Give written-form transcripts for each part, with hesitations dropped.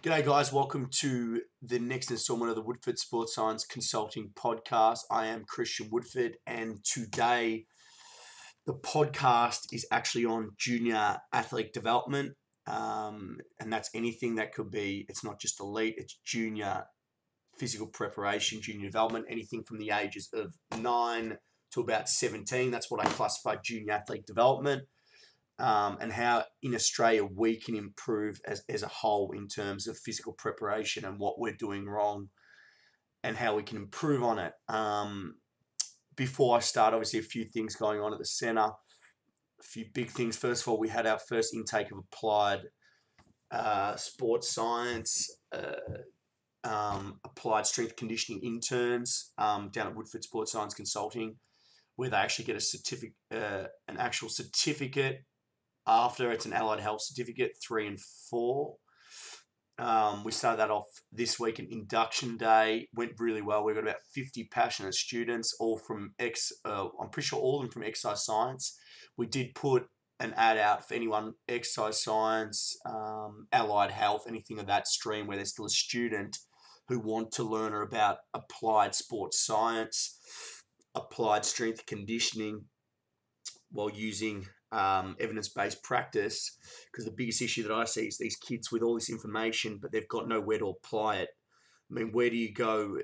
G'day guys, welcome to the next installment of the Woodford Sports Science Consulting Podcast. I am Christian Woodford, and today the podcast is actually on junior athlete development, and that's anything that could be, it's not just elite, it's junior physical preparation, junior development, anything from the ages of 9 to about 17. That's what I classify junior athlete development. And how in Australia we can improve as a whole in terms of physical preparation and what we're doing wrong and how we can improve on it. Before I start, obviously a few things going on at the centre, a few big things. First of all, we had our first intake of applied sports science, applied strength conditioning interns down at Woodford Sports Science Consulting, where they actually get a certificate, an actual certificate. After it's an allied health certificate, 3 and 4. We started that off this week, an induction day. Went really well. We've got about 50 passionate students, all from I'm pretty sure all of them from exercise science. We did put an ad out for anyone, exercise science, allied health, anything of that stream where there's still a student who want to learn about applied sports science, applied strength conditioning while using evidence-based practice, because the biggest issue that I see is these kids with all this information, but they've got nowhere to apply it. I mean, where do you go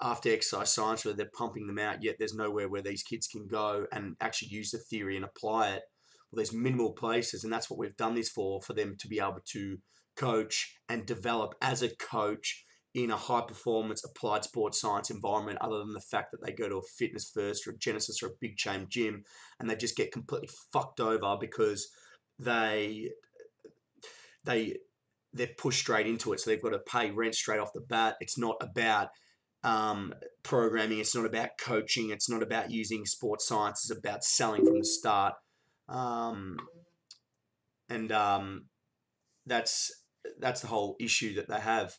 after exercise science where they're pumping them out, yet there's nowhere where these kids can go and actually use the theory and apply it? Well, there's minimal places, and that's what we've done this for them to be able to coach and develop as a coach in a high-performance applied sports science environment, other than the fact that they go to a Fitness First or a Genesis or a big chain gym and they just get completely fucked over because they're pushed straight into it. So they've got to pay rent straight off the bat. It's not about programming. It's not about coaching. It's not about using sports science. It's about selling from the start. That's the whole issue that they have.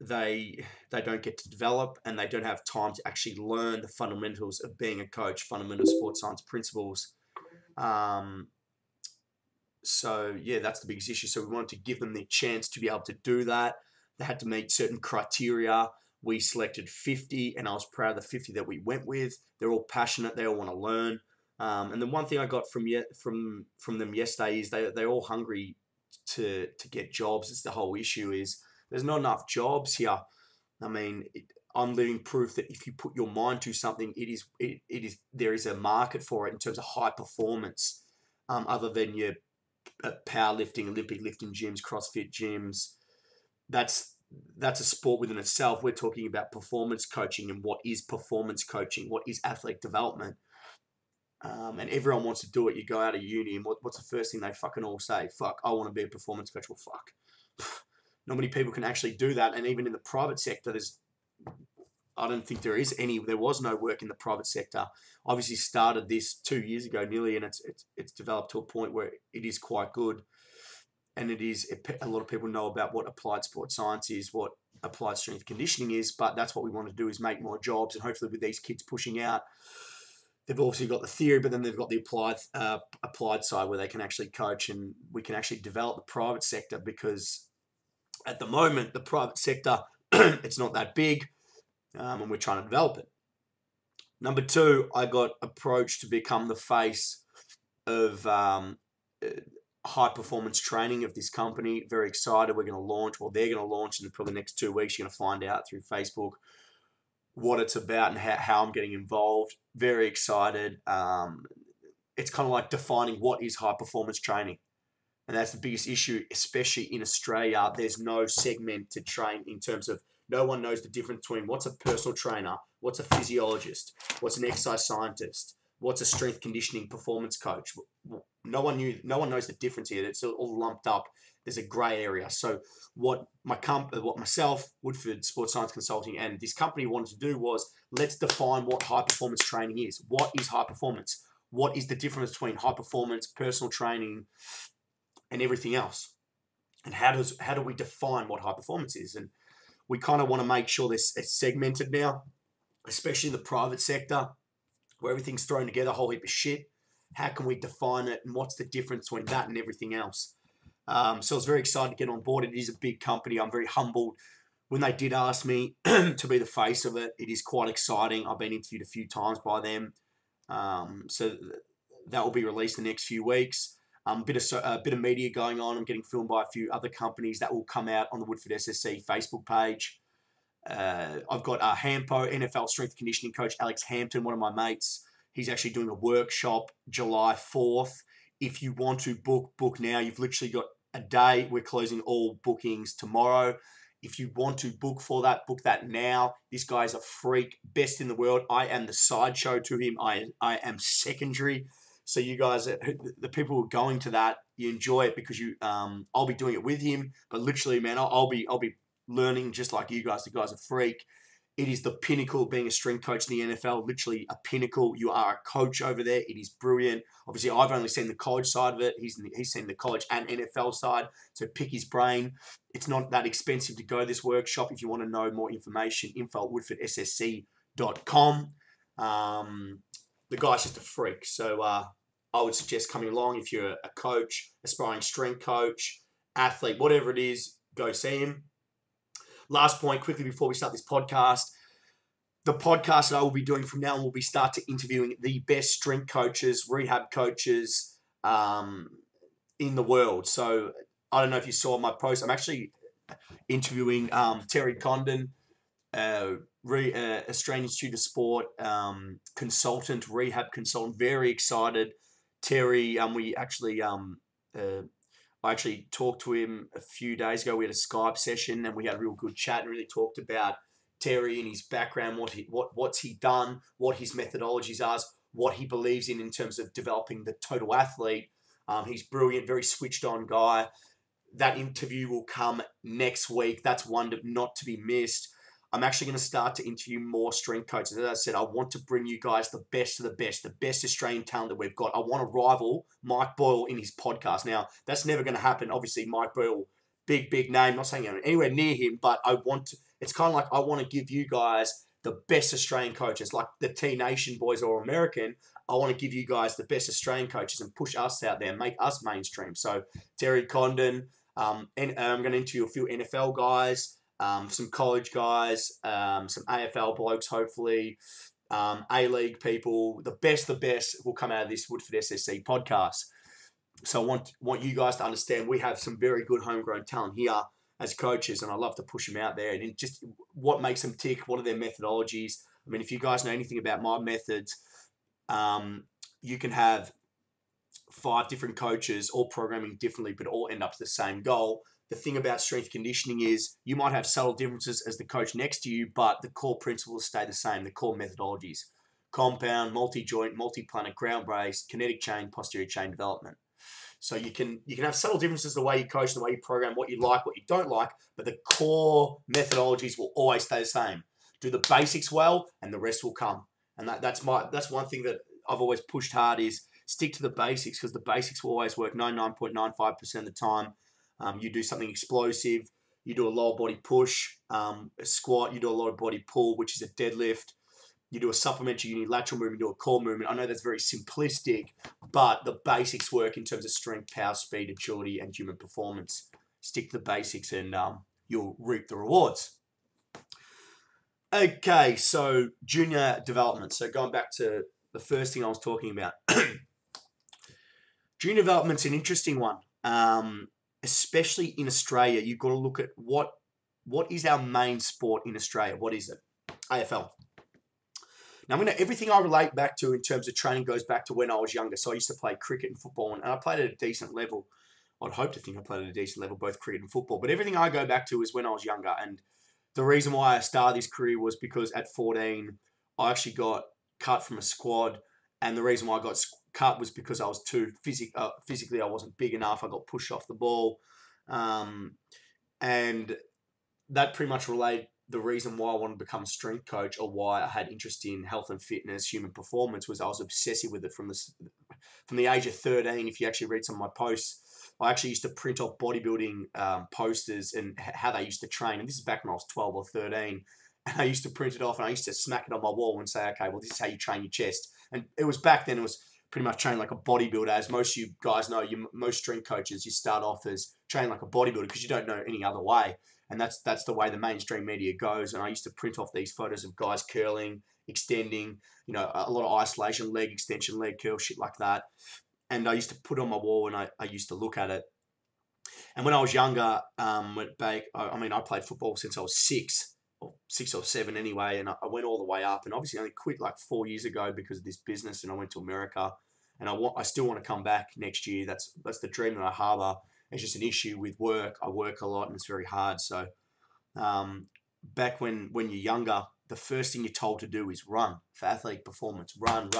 They don't get to develop, and they don't have time to actually learn the fundamentals of being a coach, fundamental sports science principles. So yeah, that's the biggest issue. So we wanted to give them the chance to be able to do that. They had to meet certain criteria. We selected 50, and I was proud of the 50 that we went with. They're all passionate. They all want to learn. And the one thing I got from them yesterday is they're all hungry to get jobs. It's the whole issue is there's not enough jobs here. I mean, I'm living proof that if you put your mind to something, there is a market for it in terms of high performance, other than your powerlifting, Olympic lifting gyms, CrossFit gyms. That's a sport within itself. We're talking about performance coaching and what is performance coaching, what is athletic development. And everyone wants to do it. You go out of uni, and what's the first thing they fucking all say? Fuck, I want to be a performance coach. Well, fuck. Not many people can actually do that. And even in the private sector, I don't think there was no work in the private sector. Obviously started this 2 years ago nearly, and it's developed to a point where it is quite good. And a lot of people know about what applied sports science is, what applied strength conditioning is, but that's what we want to do, is make more jobs. And hopefully with these kids pushing out, they've obviously got the theory, but then they've got the applied side where they can actually coach, and we can actually develop the private sector, because at the moment, the private sector, it's not that big, and we're trying to develop it. Number 2, I got approached to become the face of high-performance training of this company. Very excited. We're going to launch, they're going to launch in probably the next 2 weeks. You're going to find out through Facebook what it's about and how I'm getting involved. Very excited. It's kind of like defining what is high-performance training. And that's the biggest issue, especially in Australia. There's no segmented train in terms of no one knows the difference between what's a personal trainer, what's a physiologist, what's an exercise scientist, what's a strength conditioning performance coach. No one knows the difference here. It's all lumped up. There's a grey area. So what myself, Woodford Sports Science Consulting, and this company wanted to do was, let's define what high performance training is. What is high performance? What is the difference between high performance, personal training, and everything else? And how do we define what high performance is? And we kind of want to make sure it's segmented now, especially in the private sector, where everything's thrown together, a whole heap of shit. How can we define it, and what's the difference between that and everything else? So I was very excited to get on board. It is a big company. I'm very humbled when they did ask me to be the face of it. It is quite exciting. I've been interviewed a few times by them. So that will be released in the next few weeks. A bit of media going on. I'm getting filmed by a few other companies that will come out on the Woodford SSC Facebook page. I've got Hampo, NFL strength conditioning coach Alex Hampton, one of my mates. He's actually doing a workshop July 4th. If you want to book now. You've literally got a day. We're closing all bookings tomorrow. If you want to book for that, book that now. This guy's a freak, best in the world. I am the sideshow to him. I am secondary. So you guys, the people who are going to that, you enjoy it because I'll be doing it with him. But literally, man, I'll be learning just like you guys. The guy's a freak. It is the pinnacle of being a strength coach in the NFL, literally a pinnacle. You are a coach over there. It is brilliant. Obviously, I've only seen the college side of it. He's seen the college and NFL side, so pick his brain. It's not that expensive to go to this workshop. If you want to know more information, info@woodfordssc.com. The guy's just a freak, so I would suggest coming along if you're a coach, aspiring strength coach, athlete, whatever it is, go see him. Last point, quickly before we start this podcast. The podcast that I will be doing from now on will be start to interviewing the best strength coaches, rehab coaches in the world. So I don't know if you saw my post. I'm actually interviewing Terry Condon, Australian Institute of Sport consultant, rehab consultant. Very excited. Terry, I actually talked to him a few days ago. We had a Skype session and we had a real good chat and really talked about Terry and his background, what's he done, what his methodologies are, what he believes in terms of developing the total athlete. He's brilliant, very switched on guy. That interview will come next week. That's one not to be missed. I'm actually going to start to interview more strength coaches. As I said, I want to bring you guys the best of the best Australian talent that we've got. I want to rival Mike Boyle in his podcast. Now, that's never going to happen. Obviously, Mike Boyle, big name. Not saying I'm anywhere near him, but it's kind of like I want to give you guys the best Australian coaches, like the T-Nation boys or American. I want to give you guys the best Australian coaches and push us out there, make us mainstream. So, Terry Condon, and I'm going to interview a few NFL guys. Some college guys, some AFL blokes, hopefully, A-League people. The best will come out of this Woodford SSC podcast. So I want you guys to understand we have some very good homegrown talent here as coaches, and I love to push them out there. And just what makes them tick, what are their methodologies. I mean, if you guys know anything about my methods, you can have 5 different coaches all programming differently, but all end up to the same goal. The thing about strength conditioning is you might have subtle differences as the coach next to you, but the core principles stay the same, the core methodologies. Compound, multi-joint, multi-planar, ground-based, kinetic chain, posterior chain development. So you can have subtle differences the way you coach, the way you program, what you like, what you don't like, but the core methodologies will always stay the same. Do the basics well, and the rest will come. And that's one thing that I've always pushed hard is stick to the basics, because the basics will always work 99.95% of the time. You do something explosive, you do a lower body push, a squat, you do a lower body pull, which is a deadlift. You do a supplementary unilateral movement, you do a core movement. I know that's very simplistic, but the basics work in terms of strength, power, speed, agility, and human performance. Stick to the basics and you'll reap the rewards. Okay, so junior development. So going back to the first thing I was talking about. Junior development's an interesting one. Especially in Australia, you've got to look at what is our main sport in Australia. What is it? AFL. Now, everything I relate back to in terms of training goes back to when I was younger. So I used to play cricket and football, and I played at a decent level. I'd hope to think I played at a decent level, both cricket and football. But everything I go back to is when I was younger. And the reason why I started this career was because at 14, I actually got cut from a squad. And the reason why I got cut was because I was too physically, I wasn't big enough. I got pushed off the ball. And that pretty much relayed the reason why I wanted to become a strength coach, or why I had interest in health and fitness, human performance, was I was obsessive with it from the age of 13. If you actually read some of my posts, I actually used to print off bodybuilding posters and how they used to train. And this is back when I was 12 or 13. And I used to print it off and I used to smack it on my wall and say, okay, well, this is how you train your chest. And it was back then, it was pretty much train like a bodybuilder. As most of you guys know, most strength coaches, you start off as train like a bodybuilder because you don't know any other way. And that's the way the mainstream media goes. And I used to print off these photos of guys curling, extending, a lot of isolation, leg extension, leg curl, shit like that. And I used to put it on my wall and I used to look at it. And when I was younger, went back, I played football since I was 6 or 7 anyway, and I went all the way up, and obviously I only quit like 4 years ago because of this business, and I went to America, and I still want to come back next year. That's the dream that I harbour. It's just an issue with work. I work a lot, and it's very hard. So back when you're younger, the first thing you're told to do is run for athletic performance. Run.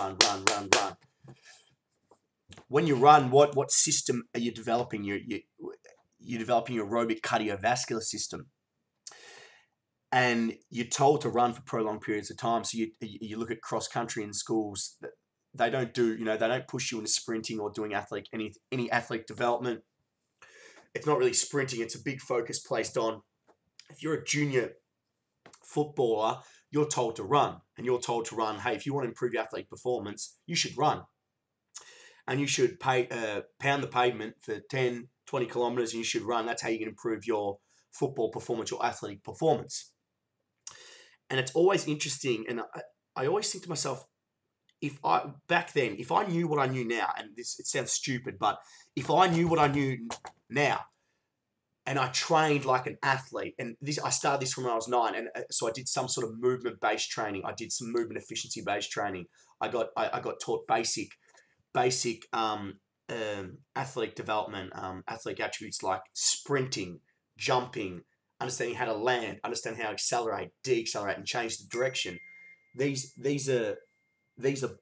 When you run, what system are you developing? You're developing your aerobic cardiovascular system. And you're told to run for prolonged periods of time. So you look at cross country in schools, they don't push you into sprinting or doing any athletic development. It's not really sprinting. It's a big focus placed on, if you're a junior footballer, you're told to run. And you're told to run, hey, if you want to improve your athletic performance, you should run. And you should pound the pavement for 10, 20 kilometers, and you should run. That's how you can improve your football performance, your athletic performance. And it's always interesting, and I always think to myself, if I knew what I knew now, and it sounds stupid, but if I knew what I knew now, and I trained like an athlete, and I started this from when I was 9, and so I did some sort of movement-based training. I did some movement efficiency-based training. I got taught basic athletic development, athletic attributes like sprinting, jumping, understanding how to land, understanding how to accelerate, de-accelerate, and change the direction. These are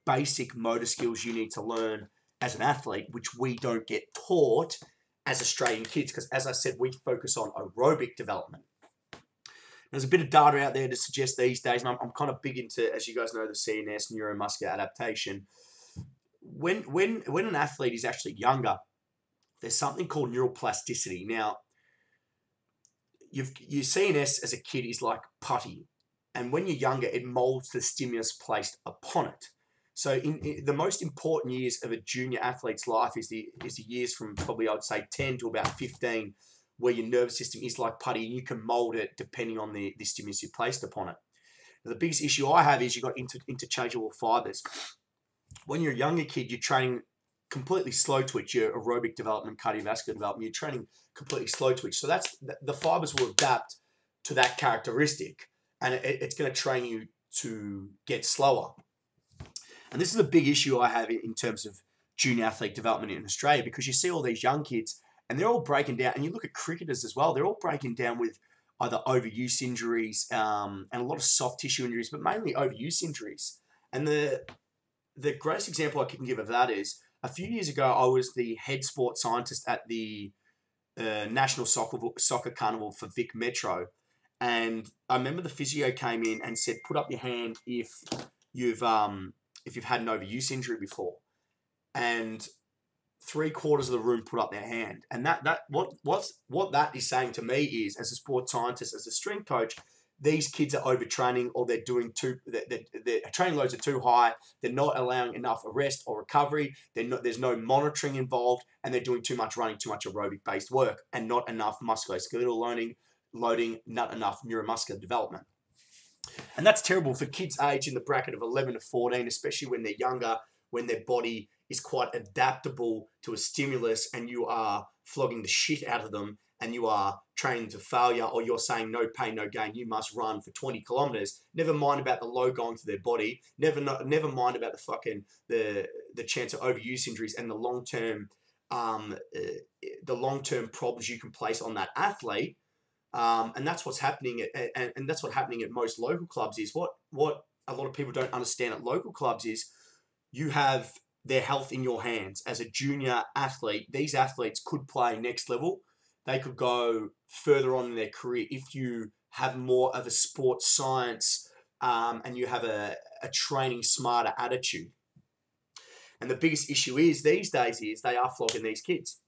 basic motor skills you need to learn as an athlete, which we don't get taught as Australian kids, because as I said, we focus on aerobic development. There's a bit of data out there to suggest these days, and I'm kind of big into, as you guys know, the CNS, neuromuscular adaptation. When an athlete is actually younger, there's something called neuroplasticity. Now, your CNS as a kid is like putty, and when you're younger, it molds the stimulus placed upon it. So in the most important years of a junior athlete's life is the years from probably, I would say, 10 to about 15, where your nervous system is like putty, and you can mold it depending on the stimulus you placed upon it. Now, the biggest issue I have is you've got interchangeable fibers. When you're a younger kid, you're training completely slow twitch, your aerobic development, cardiovascular development, you're training completely slow twitch. So the fibers will adapt to that characteristic, and it's going to train you to get slower. And this is a big issue I have in terms of junior athlete development in Australia, because you see all these young kids and they're all breaking down, and you look at cricketers as well, they're all breaking down with either overuse injuries and a lot of soft tissue injuries, but mainly overuse injuries. And the greatest example I can give of that is, a few years ago, I was the head sports scientist at the National Soccer Carnival for Vic Metro. And I remember the physio came in and said, put up your hand if you've had an overuse injury before. And 3/4 of the room put up their hand. And what that is saying to me is, as a sports scientist, as a strength coach, these kids are overtraining, or their training loads are too high. They're not allowing enough rest or recovery. There's no monitoring involved, and they're doing too much running, too much aerobic-based work, and not enough musculoskeletal loading, not enough neuromuscular development. And that's terrible for kids age in the bracket of 11 to 14, especially when they're younger, when their body is quite adaptable to a stimulus, and you are flogging the shit out of them, and you are training to failure, or you're saying no pain, no gain, you must run for 20 kilometers. Never mind about the load going to their body. Never mind about the chance of overuse injuries and the long-term problems you can place on that athlete. And that's what's happening and that's what's happening at most local clubs. Is what a lot of people don't understand at local clubs is, you have their health in your hands. As a junior athlete, these athletes could play next level. They could go further on in their career if you have more of a sports science and you have a training smarter attitude. And the biggest issue is these days is they are flogging these kids.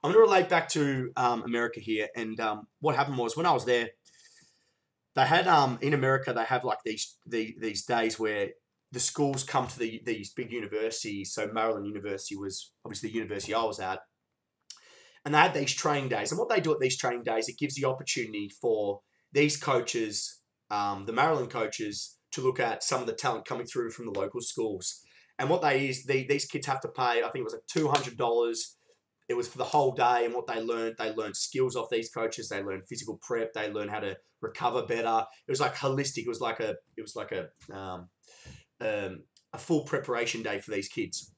I'm going to relate back to America here. And what happened was, when I was there, they had in America, they have like these days where the schools come to these big universities. So Maryland University was obviously the university I was at. And they had these training days. And what they do at these training days, it gives the opportunity for these coaches, the Maryland coaches, to look at some of the talent coming through from the local schools. And what these kids have to pay, I think it was like $200. It was for the whole day. And what they learned skills off these coaches. They learned physical prep. They learned how to recover better. It was like holistic. It was like a full preparation day for these kids.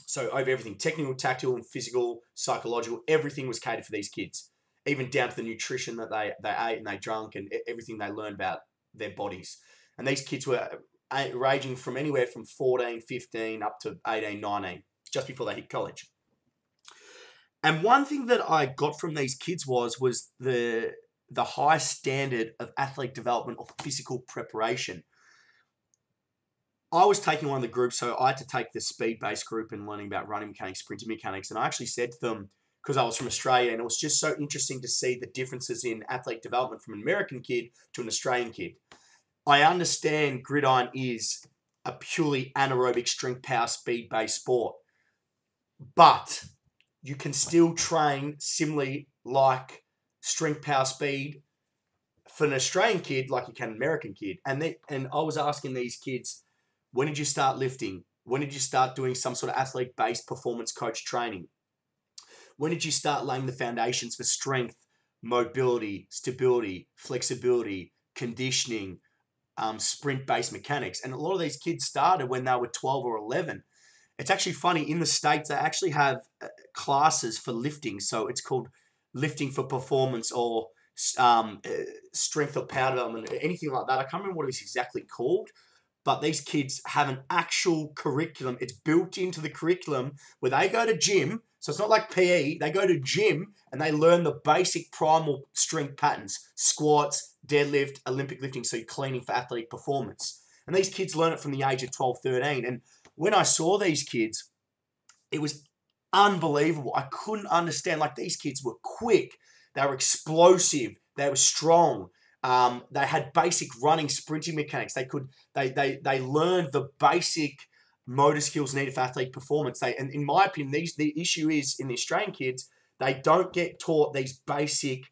So over everything, technical, tactical, and physical, psychological, everything was catered for these kids, even down to the nutrition that they ate and they drank and everything they learned about their bodies. And these kids were ranging from anywhere from 14, 15 up to 18, 19, just before they hit college. And one thing that I got from these kids was the high standard of athletic development or physical preparation. I was taking one of the groups, so I had to take the speed-based group and learning about running mechanics, sprinting mechanics, and I actually said to them, because I was from Australia, and it was just so interesting to see the differences in athletic development from an American kid to an Australian kid. I understand gridiron is a purely anaerobic strength, power, speed-based sport, but you can still train similarly like strength, power, speed for an Australian kid like you can an American kid. And I was asking these kids, when did you start lifting? When did you start doing some sort of athlete-based performance coach training? When did you start laying the foundations for strength, mobility, stability, flexibility, conditioning, sprint-based mechanics? And a lot of these kids started when they were 12 or 11. It's actually funny, in the States, they actually have classes for lifting. So it's called lifting for performance or strength or power development, anything like that. I can't remember what it's exactly called. But these kids have an actual curriculum. It's built into the curriculum where they go to gym. So it's not like PE. They go to gym and they learn the basic primal strength patterns, squats, deadlift, Olympic lifting. So you're cleaning for athletic performance. And these kids learn it from the age of 12, 13. And when I saw these kids, it was unbelievable. I couldn't understand. Like, these kids were quick. They were explosive. They were strong. They had basic running, sprinting mechanics. They learned the basic motor skills needed for athletic performance. And in my opinion, the issue is in the Australian kids, they don't get taught these basic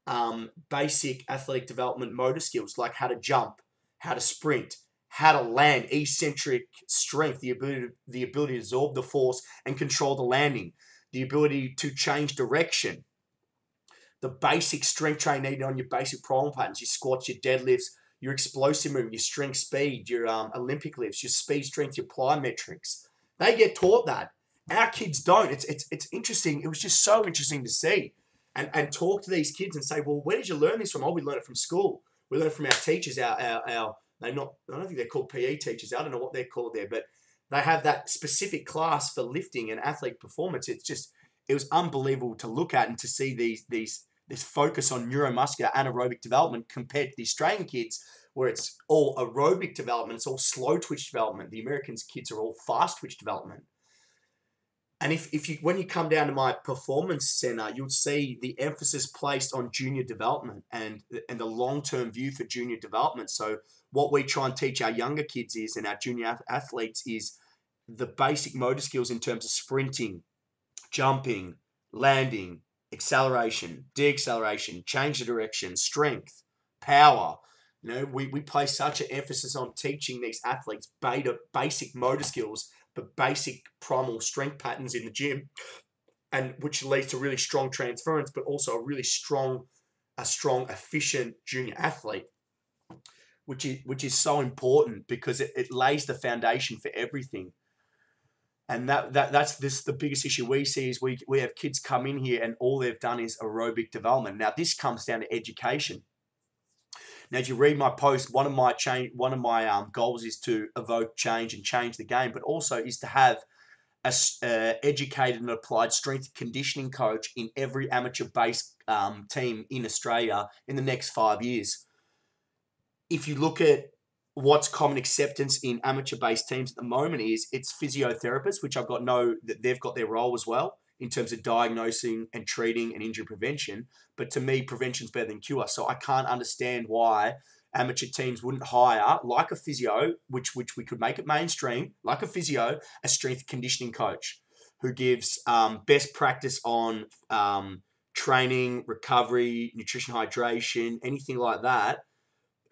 athletic development motor skills, like how to jump, how to sprint, how to land, eccentric strength, the ability to absorb the force and control the landing, the ability to change direction. The basic strength training needed on your basic primal patterns, your squats, your deadlifts, your explosive movement, your strength speed, your Olympic lifts, your speed strength, your plyometrics. They get taught that. Our kids don't. It's interesting. It was just so interesting to see and talk to these kids and say, well, where did you learn this from? Oh, we learned it from school. We learned it from our teachers, I don't think they're called PE teachers. I don't know what they're called there, but they have that specific class for lifting and athlete performance. It was unbelievable to look at and to see this focus on neuromuscular anaerobic development compared to the Australian kids, where it's all aerobic development, it's all slow twitch development. The Americans' kids are all fast twitch development. And when you come down to my performance center, you'll see the emphasis placed on junior development and the long-term view for junior development. So what we try and teach our younger kids and our junior athletes is the basic motor skills in terms of sprinting, jumping, landing, acceleration, deacceleration, change of direction, strength, power. We place such an emphasis on teaching these athletes basic motor skills, but basic primal strength patterns in the gym, and which leads to really strong transference, but also a really strong, efficient junior athlete, which is so important because it lays the foundation for everything. And that's the biggest issue we see is we have kids come in here and all they've done is aerobic development. Now this comes down to education. Now, if you read my post, one of my goals is to evoke change and change the game, but also is to have a educated and applied strength conditioning coach in every amateur-based team in Australia in the next 5 years. If you look at what's common acceptance in amateur-based teams at the moment it's physiotherapists, which they've got their role as well in terms of diagnosing and treating and injury prevention. But to me, prevention's better than cure. So I can't understand why amateur teams wouldn't hire, like a physio, which we could make it mainstream, like a physio, a strength and conditioning coach who gives best practice on training, recovery, nutrition, hydration, anything like that,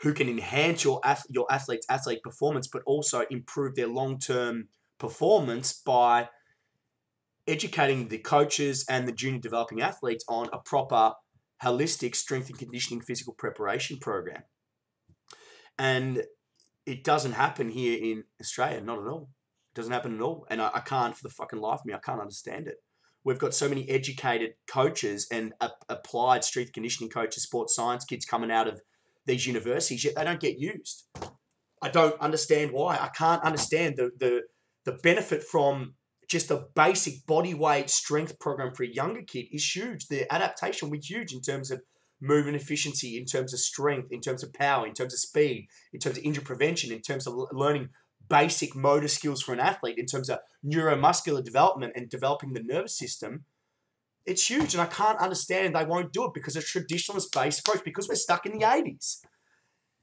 who can enhance your athlete's athletic performance, but also improve their long-term performance by educating the coaches and the junior developing athletes on a proper holistic strength and conditioning physical preparation program. And it doesn't happen here in Australia, not at all. It doesn't happen at all. And I can't, for the fucking life of me, I can't understand it. We've got so many educated coaches and applied strength conditioning coaches, sports science kids coming out of these universities, yet they don't get used. I don't understand why. I can't understand the benefit from just a basic body weight strength program for a younger kid is huge. The adaptation will be huge in terms of movement efficiency, in terms of strength, in terms of power, in terms of speed, in terms of injury prevention, in terms of learning basic motor skills for an athlete, in terms of neuromuscular development and developing the nervous system. It's huge, and I can't understand they won't do it because of traditionalist-based approach, because we're stuck in the 80s.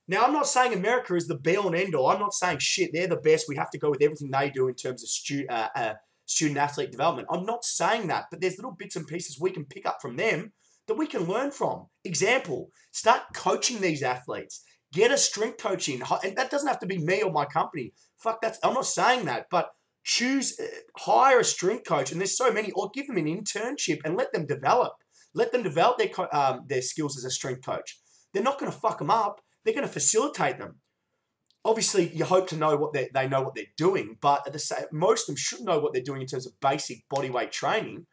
Now, I'm not saying America is the be-all and end-all. I'm not saying, shit, they're the best. We have to go with everything they do in terms of student-athlete development. I'm not saying that, but there's little bits and pieces we can pick up from them that we can learn from. Example, start coaching these athletes. Get a strength coach in. And that doesn't have to be me or my company. I'm not saying that, but hire a strength coach, and there's so many, or give them an internship and let them develop. Let them develop their skills as a strength coach. They're not going to fuck them up. They're going to facilitate them. Obviously, you hope to know they know what they're doing, but most of them should know what they're doing in terms of basic bodyweight training.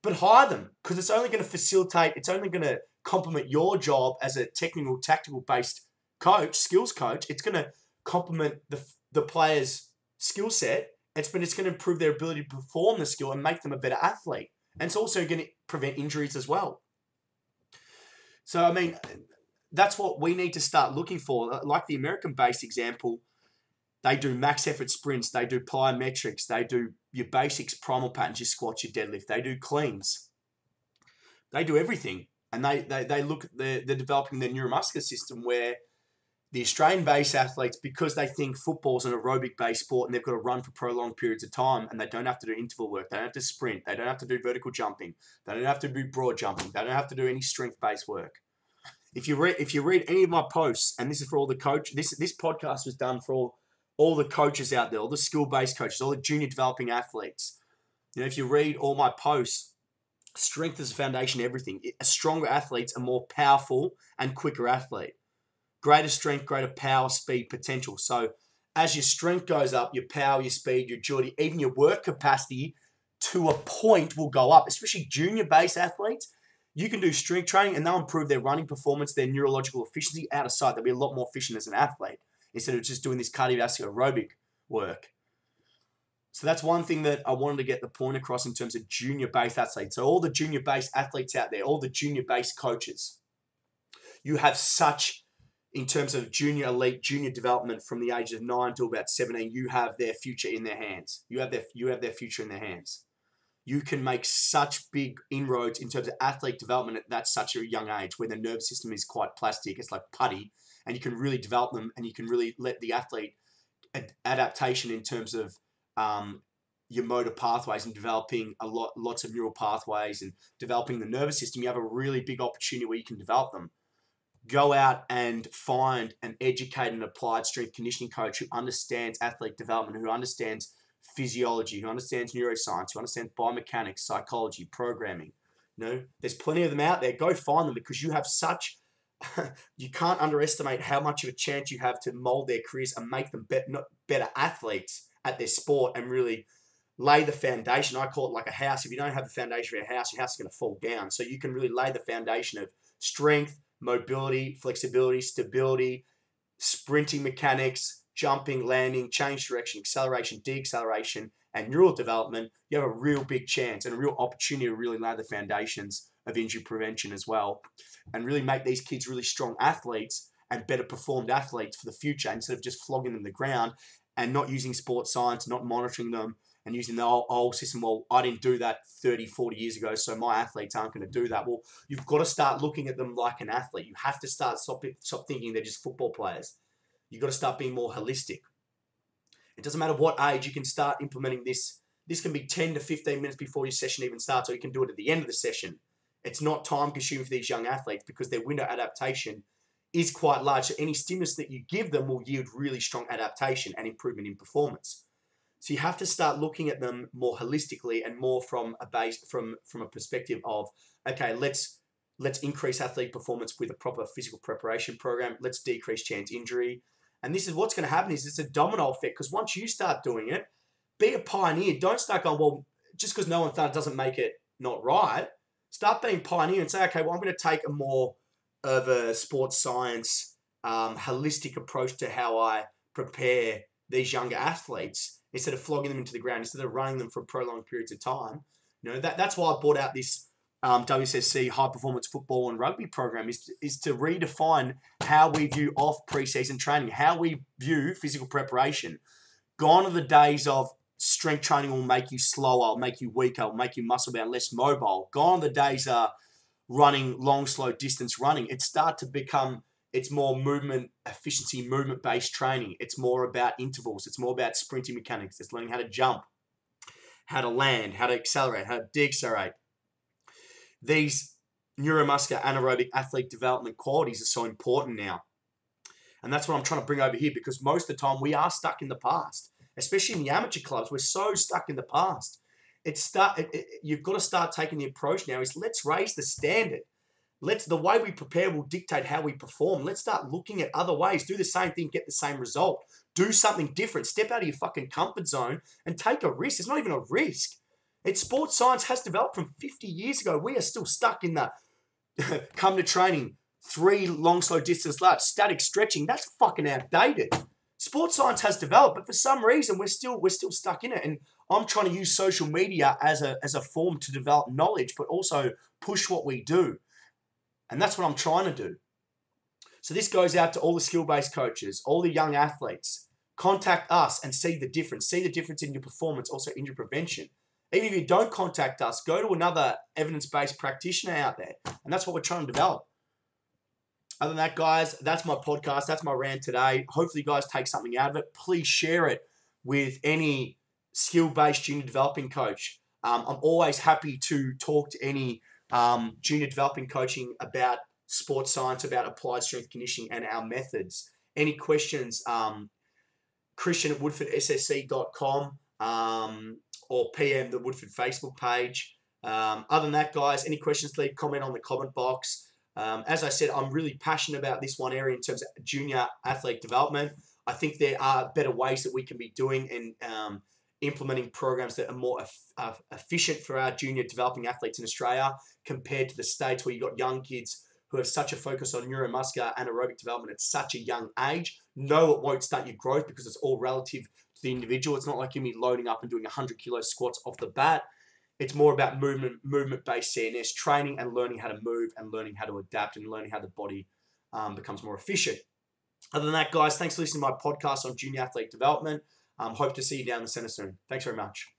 But hire them, because it's only going to facilitate. It's only going to complement your job as a technical, tactical-based coach, skills coach. It's going to complement the player's skill set. It's going to improve their ability to perform the skill and make them a better athlete. And it's also going to prevent injuries as well. So, I mean, that's what we need to start looking for. Like the American-based example, they do max effort sprints. They do plyometrics. They do your basics, primal patterns, your squats, your deadlift. They do cleans. They do everything. And they're developing their neuromuscular system, where the Australian-based athletes, because they think football's an aerobic-based sport and they've got to run for prolonged periods of time, and they don't have to do interval work, they don't have to sprint, they don't have to do vertical jumping, they don't have to do broad jumping, they don't have to do any strength-based work. If you read any of my posts, and this is for all the coach, this podcast was done for all the coaches out there, all the skill-based coaches, all the junior developing athletes. You know, if you read all my posts, strength is the foundation of everything. A stronger athlete's a more powerful and quicker athlete. Greater strength, greater power, speed, potential. So as your strength goes up, your power, your speed, your agility, even your work capacity to a point will go up, especially junior-based athletes. You can do strength training and they'll improve their running performance, their neurological efficiency out of sight. They'll be a lot more efficient as an athlete instead of just doing this cardiovascular aerobic work. So that's one thing that I wanted to get the point across in terms of junior-based athletes. So all the junior-based athletes out there, all the junior-based coaches, you have such, in terms of junior elite, junior development from the age of 9 to about 17, you have their future in their hands. You have their future in their hands. You can make such big inroads in terms of athlete development at such a young age, where the nervous system is quite plastic. It's like putty, and you can really develop them, and you can really let the athlete adaptation in terms of your motor pathways and developing lots of neural pathways and developing the nervous system. You have a really big opportunity where you can develop them. Go out and find an educated and applied strength conditioning coach who understands athlete development, who understands physiology, who understands neuroscience, who understands biomechanics, psychology, programming. You know, there's plenty of them out there. Go find them, because you have such, you can't underestimate how much of a chance you have to mold their careers and make them better athletes at their sport, and really lay the foundation. I call it like a house. If you don't have the foundation for your house is going to fall down. So you can really lay the foundation of strength, mobility, flexibility, stability, sprinting mechanics, jumping, landing, change direction, acceleration, deacceleration, and neural development. You have a real big chance and a real opportunity to really lay the foundations of injury prevention as well, and really make these kids really strong athletes and better performed athletes for the future, instead of just flogging them to the ground and not using sports science, not monitoring them, and using the old system. Well, I didn't do that 30, 40 years ago, so my athletes aren't going to do that. Well, you've got to start looking at them like an athlete. You have to stop thinking they're just football players. You've got to start being more holistic. It doesn't matter what age, you can start implementing this. This can be 10 to 15 minutes before your session even starts, or you can do it at the end of the session. It's not time consuming for these young athletes because their window adaptation is quite large. So any stimulus that you give them will yield really strong adaptation and improvement in performance. So you have to start looking at them more holistically and more from a perspective of, okay, let's increase athlete performance with a proper physical preparation program. Let's decrease chance injury. And this is what's going to happen is it's a domino effect, because once you start doing it, be a pioneer. Don't start going, well, just because no one's done it doesn't make it not right. Start being pioneer and say, okay, well, I'm going to take a more of a sports science, holistic approach to how I prepare these younger athletes instead of flogging them into the ground, instead of running them for prolonged periods of time. You know, that's why I brought out this WSSC high performance football and rugby program is to redefine how we view off preseason training, how we view physical preparation. Gone are the days of strength training will make you slower, make you weaker, will make you muscle bound, less mobile. Gone are the days of running long, slow distance running. It's more movement efficiency, movement based training. It's more about intervals. It's more about sprinting mechanics. It's learning how to jump, how to land, how to accelerate, how to decelerate. These neuromuscular anaerobic athlete development qualities are so important now. And that's what I'm trying to bring over here, because most of the time we are stuck in the past, especially in the amateur clubs. We're so stuck in the past. You've got to start taking the approach now is let's raise the standard. The way we prepare will dictate how we perform. Let's start looking at other ways. Do the same thing, get the same result. Do something different. Step out of your fucking comfort zone and take a risk. It's not even a risk. Sports science has developed from 50 years ago. We are still stuck in the come to training, 3 long, slow distance laps, static stretching. That's fucking outdated. Sports science has developed, but for some reason we're still stuck in it. And I'm trying to use social media as a form to develop knowledge, but also push what we do. And that's what I'm trying to do. So this goes out to all the skill-based coaches, all the young athletes. Contact us and see the difference. See the difference in your performance, also injury prevention. Even if you don't contact us, go to another evidence-based practitioner out there. And that's what we're trying to develop. Other than that, guys, that's my podcast. That's my rant today. Hopefully you guys take something out of it. Please share it with any skill-based junior developing coach. I'm always happy to talk to any junior developing coaching about sports science, about applied strength conditioning and our methods. Any questions, Christian@woodfordssc.com or PM the Woodford Facebook page. Other than that, guys, any questions, leave comment on the comment box. As I said, I'm really passionate about this one area in terms of junior athlete development. I think there are better ways that we can be doing and implementing programs that are more efficient for our junior developing athletes in Australia compared to the States, where you've got young kids who have such a focus on neuromuscular anaerobic development at such a young age. No, it won't stunt your growth because it's all relative to the individual. It's not like you're loading up and doing 100 kilo squats off the bat. It's more about movement-based CNS training and learning how to move and learning how to adapt and learning how the body becomes more efficient. Other than that, guys, thanks for listening to my podcast on junior athlete development. Hope to see you down the center soon. Thanks very much.